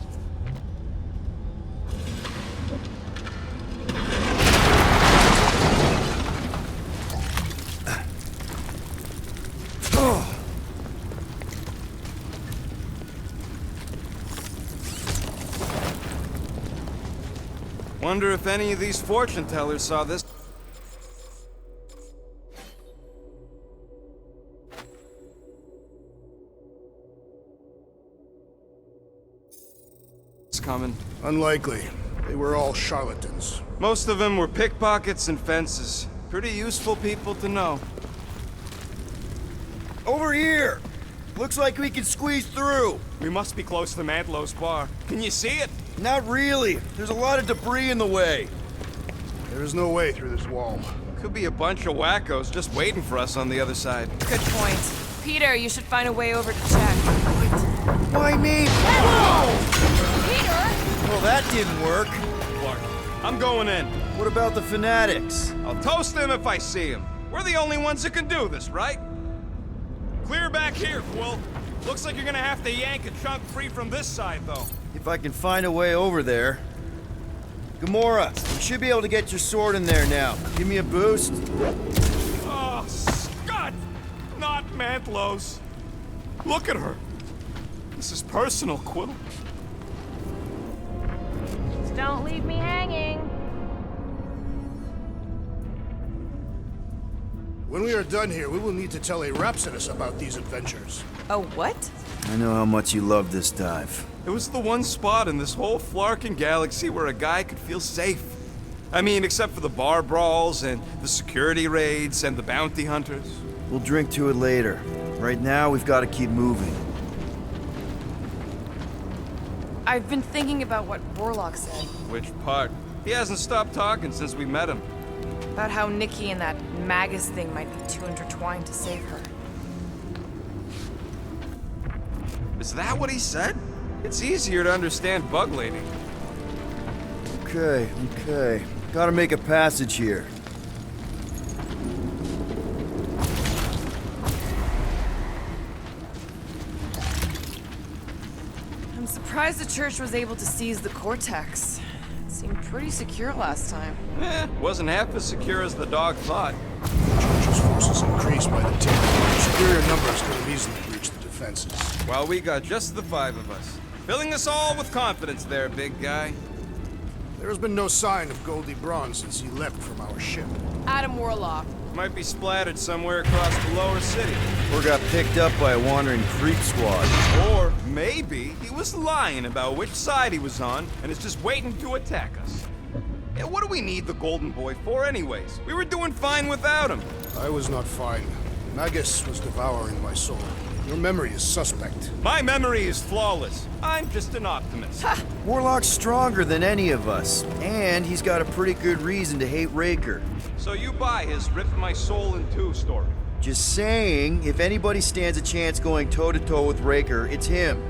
Wonder if any of these fortune tellers saw this. Coming. Unlikely. They were all charlatans. Most of them were pickpockets and fences. Pretty useful people to know. Over here! Looks like we can squeeze through. We must be close to Mantlow's bar. Can you see it? Not really. There's a lot of debris in the way. There is no way through this wall. Could be a bunch of wackos just waiting for us on the other side. Good point. Peter, you should find a way over to check. Why me? Peter! Well, that didn't work. Clark, I'm going in. What about the fanatics? I'll toast them if I see them. We're the only ones that can do this, right? Clear back here, Quill. Looks like you're gonna have to yank a chunk free from this side, though. If I can find a way over there. Gamora, you should be able to get your sword in there now. Give me a boost. Oh, Scott! Not Mantlos. Look at her. This is personal, Quill. Just don't leave me hanging. When we are done here, we will need to tell a Rhapsodus about these adventures. Oh, what? I know how much you love this dive. It was the one spot in this whole Flarkin galaxy where a guy could feel safe. I mean, except for the bar brawls and the security raids and the bounty hunters. We'll drink to it later. Right now, we've got to keep moving. I've been thinking about what Warlock said. Which part? He hasn't stopped talking since we met him. About how Nikki and that Magus thing might be too intertwined to save her. Is that what he said? It's easier to understand Bug Lady. Okay. Gotta make a passage here. I'm surprised the church was able to seize the Cortex. It seemed pretty secure last time. Wasn't half as secure as the dog thought. The Church's forces increased by the tick. Superior numbers could have easily breached the defenses. Well, we got just the 5 of us. Filling us all with confidence there, big guy. There has been no sign of Goldie Braun since he left from our ship. Adam Warlock. Might be splattered somewhere across the lower city. Or got picked up by a wandering creep squad. Or maybe he was lying about which side he was on and is just waiting to attack us. Yeah, what do we need the Golden Boy for anyways? We were doing fine without him. I was not fine. Magus was devouring my soul. Your memory is suspect. My memory is flawless. I'm just an optimist. Warlock's stronger than any of us, and he's got a pretty good reason to hate Raker. So you buy his rip my soul in two story? Just saying, if anybody stands a chance going toe-to-toe with Raker, it's him.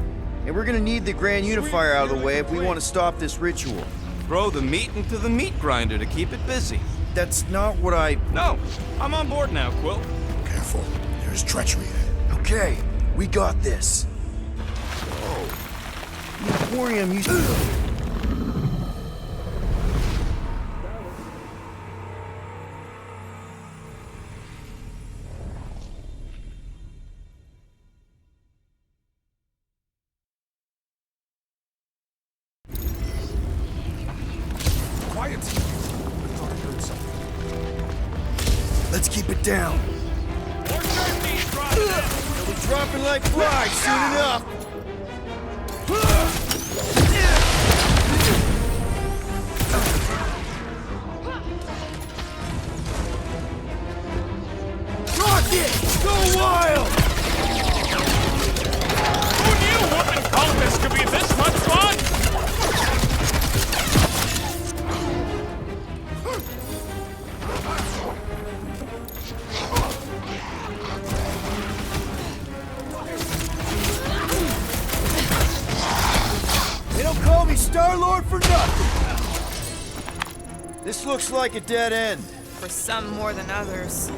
And we're gonna need the Grand Unifier out of the way if we want to stop this ritual. Throw the meat into the meat grinder to keep it busy. That's not what I... No, I'm on board now, Quill. Careful, there's treachery ahead. Okay, we got this. Oh. The Emporium used to... Quiet. I thought I heard something. Let's keep it down. More certainties dropping in. They'll be dropping like flies soon enough. Rocket! Go wild! Who knew whooping cultists could be this much fun? They don't call me Star-Lord for nothing. This looks like a dead end. For some more than others.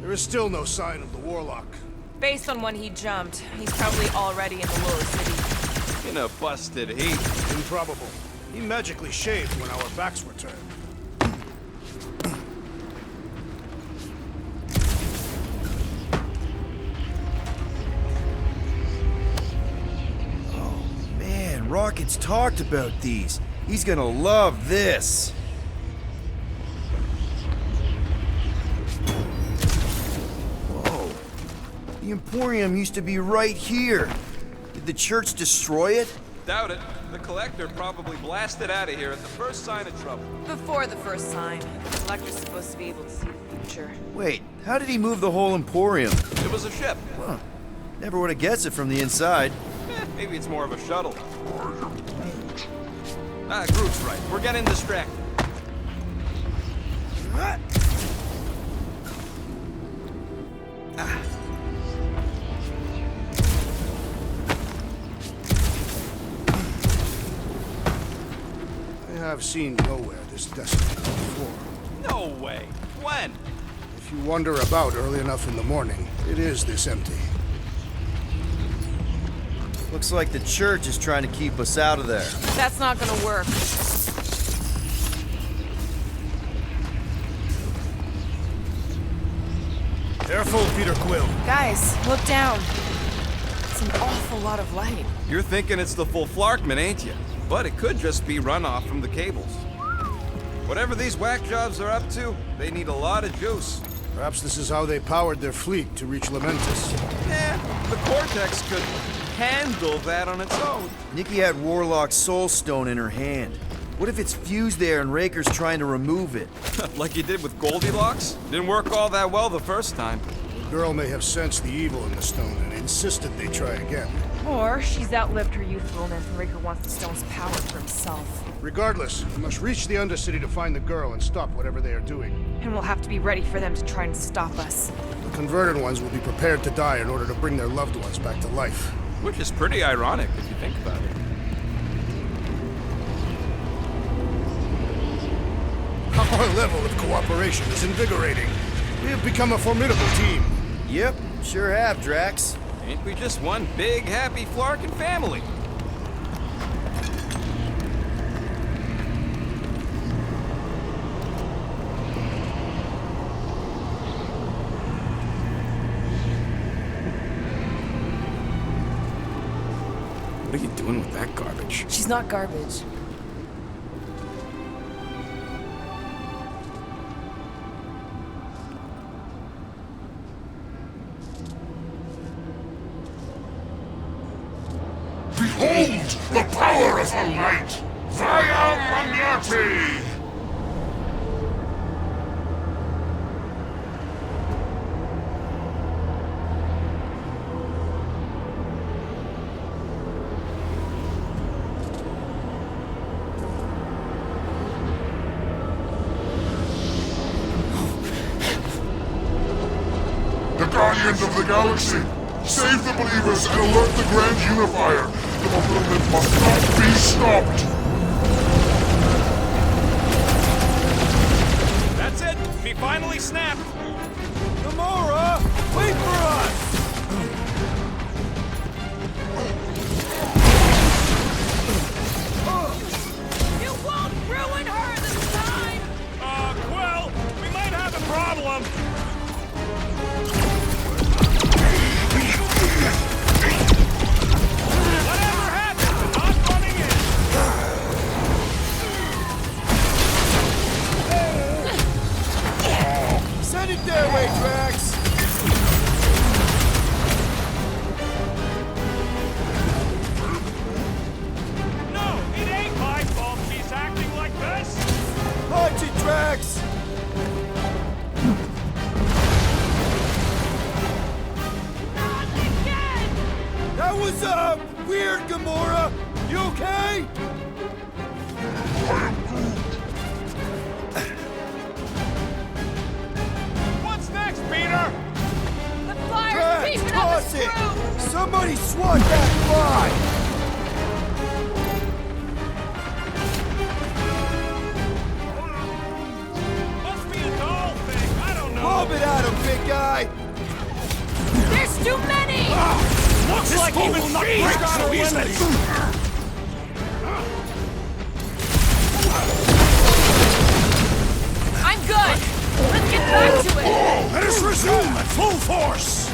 There is still no sign of the Warlock. Based on when he jumped, he's probably already in the lower city. In a busted heat. Improbable. He magically shaved when our backs were turned. Rocket's talked about these. He's gonna love this. Whoa. The Emporium used to be right here. Did the church destroy it? Doubt it. The Collector probably blasted out of here at the first sign of trouble. Before the first sign, the Collector's supposed to be able to see the future. Wait, how did he move the whole Emporium? It was a ship. Huh. Never would have guessed it from the inside. Maybe it's more of a shuttle. Groot's right. We're getting distracted. I have seen nowhere this desolate before. No way. When? If you wander about early enough in the morning, it is this empty. Looks like the church is trying to keep us out of there. That's not gonna work. Careful, Peter Quill. Guys, look down. It's an awful lot of light. You're thinking it's the full Flarkman, ain't you? But it could just be runoff from the cables. Whatever these whack jobs are up to, they need a lot of juice. Perhaps this is how they powered their fleet to reach Lamentus. The Cortex could handle that on its own. Nikki had Warlock's Soul Stone in her hand. What if it's fused there and Raker's trying to remove it? Like you did with Goldilocks? Didn't work all that well the first time. The girl may have sensed the evil in the stone and insisted they try again. Or she's outlived her youthfulness and Raker wants the stone's power for himself. Regardless, we must reach the Undercity to find the girl and stop whatever they are doing. And we'll have to be ready for them to try and stop us. The converted ones will be prepared to die in order to bring their loved ones back to life. Which is pretty ironic if you think about it. Our level of cooperation is invigorating. We have become a formidable team. Yep, sure have, Drax. Ain't we just one big, happy Flarkin family? What are you doing with that garbage? She's not garbage. Behold the power of the light! Via Magnati! The Guardians of the Galaxy! Save the believers and alert the Grand Unifier! The fulfillment must not be stopped! That's it! He finally snapped! Gamora! Wait for us! You won't ruin her this time! Quill, we might have a problem! Whatever happened to not running in? Send it their way, Drax! No, it ain't my fault she's acting like this! Punch it, Drax! Not again! That was, weird, Gamora! You okay? What's next, Peter? The fire's Drax, creeping up toss the it! screw! Somebody swat that fly! Must be a doll thing, I don't know. Lob it at him, big guy! There's too many! Looks like even she's got her limits! I'm good! Let's get back to it! Let us resume at full force!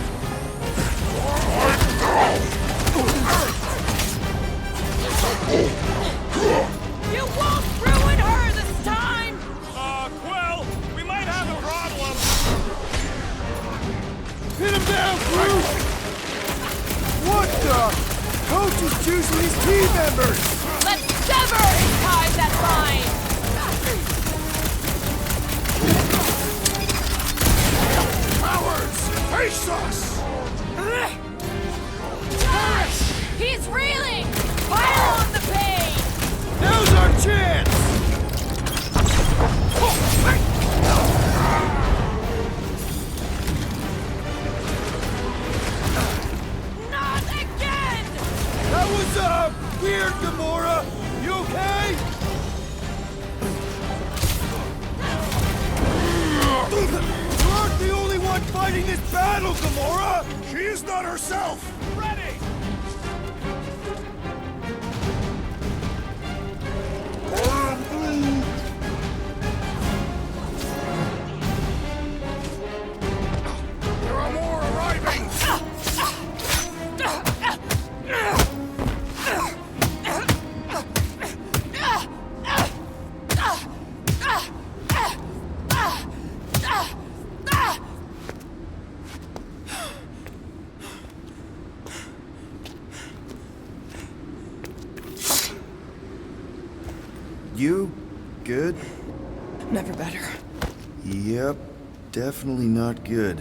using his team members! Let's sever his ties that bind! Cowards! Face us! He's reeling! Pile on the pain! Now's our chance! Not again! That was, weird, Gamora! You okay? You aren't the only one fighting this battle, Gamora! She is not herself! Ready! There are more arriving! You? Good? Never better. Yep, definitely not good.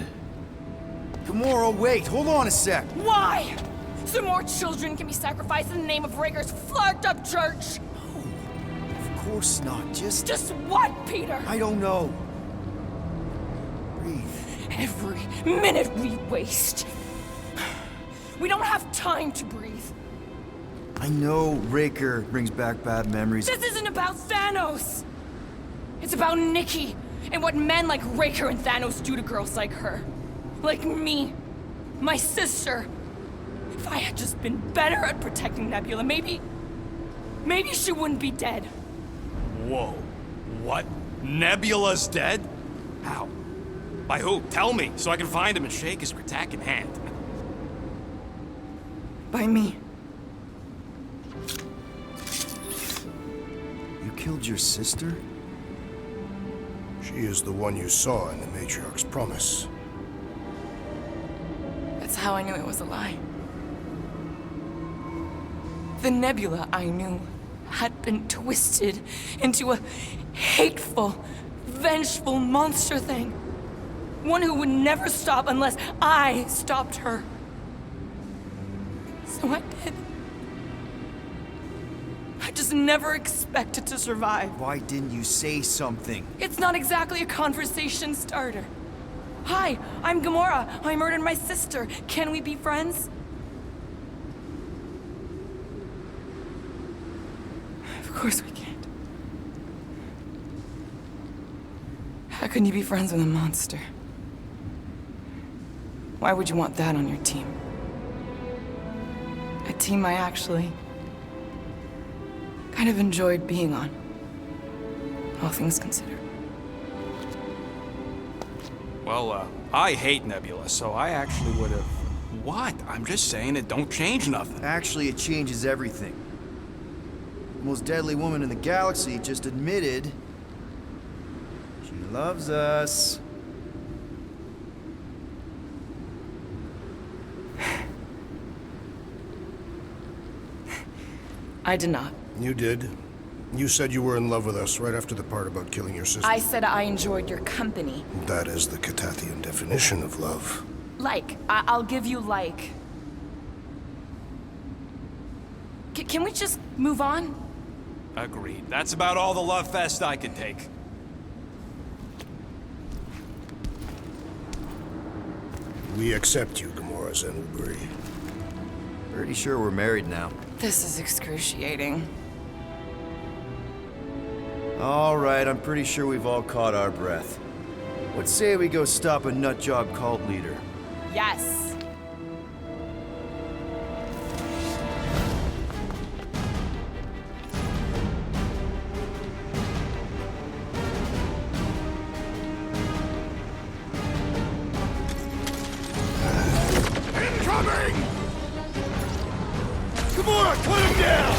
Gamora, wait! Hold on a sec! Why? So more children can be sacrificed in the name of Raker's flarked-up church? Of course not, just... Just what, Peter? I don't know. Breathe. Every minute we waste. We don't have time to breathe. I know Raker brings back bad memories. This isn't about Thanos! It's about Nikki, and what men like Raker and Thanos do to girls like her. Like me. My sister. If I had just been better at protecting Nebula, maybe she wouldn't be dead. Whoa. What? Nebula's dead? How? By who? Tell me, so I can find him and shake his Kratak hand. By me. You killed your sister? She is the one you saw in the Matriarch's promise. That's how I knew it was a lie. The Nebula I knew had been twisted into a hateful, vengeful monster thing. One who would never stop unless I stopped her. So I did. I just never expected to survive. Why didn't you say something? It's not exactly a conversation starter. Hi, I'm Gamora. I murdered my sister. Can we be friends? Of course we can't. How can you be friends with a monster? Why would you want that on your team? A team I actually kind of enjoyed being on, all things considered. Well, I hate Nebula, so I actually would have... What? I'm just saying it don't change nothing. Actually, it changes everything. The most deadly woman in the galaxy just admitted she loves us. I did not. You did. You said you were in love with us right after the part about killing your sister. I said I enjoyed your company. That is the Catathian definition of love. Like. I'll give you like. Can we just move on? Agreed. That's about all the love fest I can take. We accept you, Gamora Zenuburi. Pretty sure we're married now. This is excruciating. All right, I'm pretty sure we've all caught our breath. What say we go stop a nutjob cult leader? Yes. Incoming! Gamora, cut him down!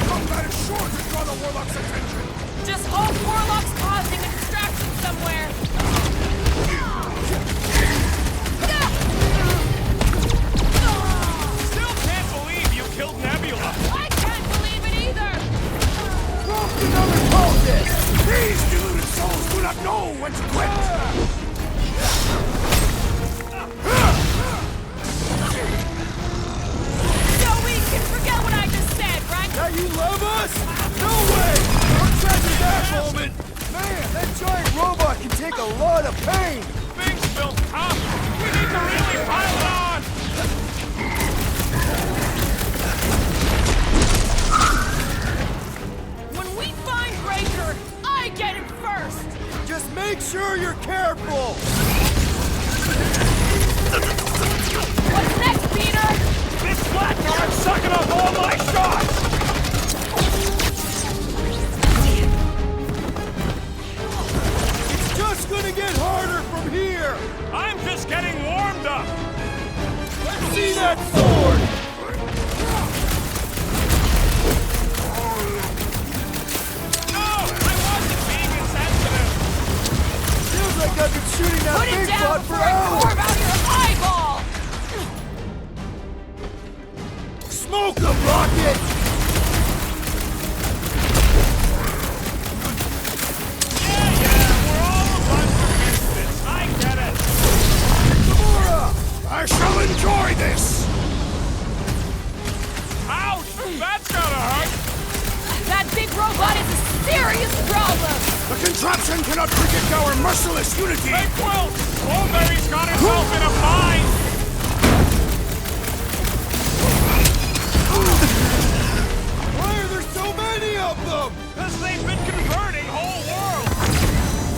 Combat is sure to draw the Warlock's attention! Just hope Warlock's causing a distraction somewhere. Just another cultist! These deluded souls do not know when to quit! So we can forget what I just said, right? That you love us? No way! We're treasure that moment! Man, that giant robot can take a lot of pain! Things feel tough! We need to really pile it on! When we find Raker, I get it first! Just make sure you're careful! What's next, Peter? This flatguard's sucking up all my shots! It's just gonna get harder from here! I'm just getting warmed up! Let's see that sword! No! I wasn't being insensitive! Feels like I've been shooting that Put it big down butt for before I hours! carve out your eyeball! Smoke them, Rocket! We're all a bunch of misfits. I get it! Gamora! I shall enjoy this! Ouch! That's gotta hurt! That big robot is a serious problem! The contraption cannot predict our merciless unity! Hey, Quill! Wolverine's got himself in a bind! Why are there so many of them? Because they've been converting whole worlds!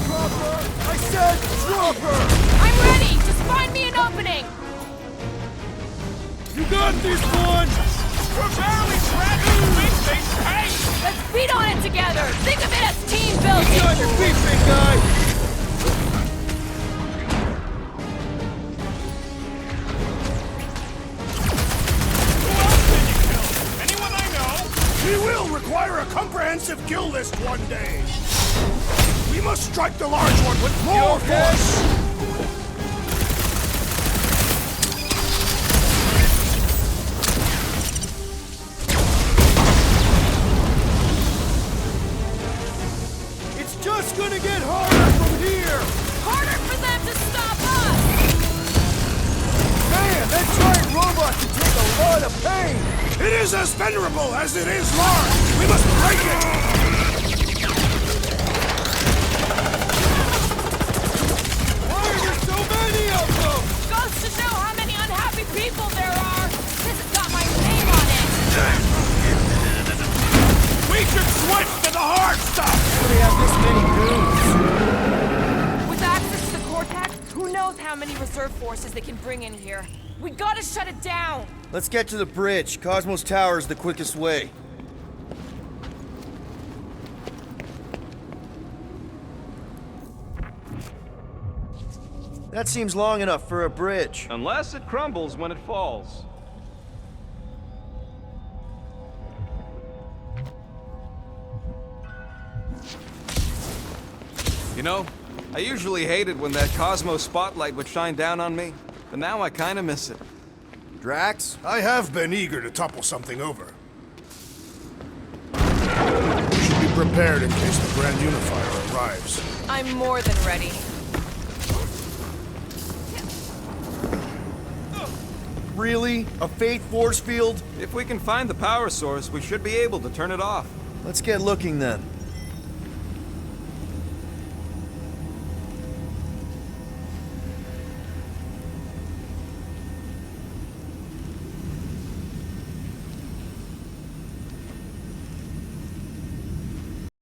Drop her! I said drop her! I'm ready! Just find me an opening! You got this one! We're barely scratching the big thing's pace! Let's beat on it together! Think of it as team Get building! on your feet, big guy! Who else did you kill? Anyone I know? We will require a comprehensive kill list one day! We must strike the large one with more force! It's just gonna get harder from here! Harder for them to stop us! Man, that giant robot can take a lot of pain! It is as venerable as it is large! We must break it! Why are there so many of them? Goes to show how many unhappy people there are! This has got my name on it! We should switch to the hard stuff! They have this many goons. With access to the Cortex, who knows how many reserve forces they can bring in here? We gotta shut it down! Let's get to the bridge. Cosmos Tower is the quickest way. That seems long enough for a bridge. Unless it crumbles when it falls. You know, I usually hated when that Cosmos spotlight would shine down on me, but now I kinda miss it. Drax? I have been eager to topple something over. We should be prepared in case the Grand Unifier arrives. I'm more than ready. Really? A Fate force field? If we can find the power source, we should be able to turn it off. Let's get looking then.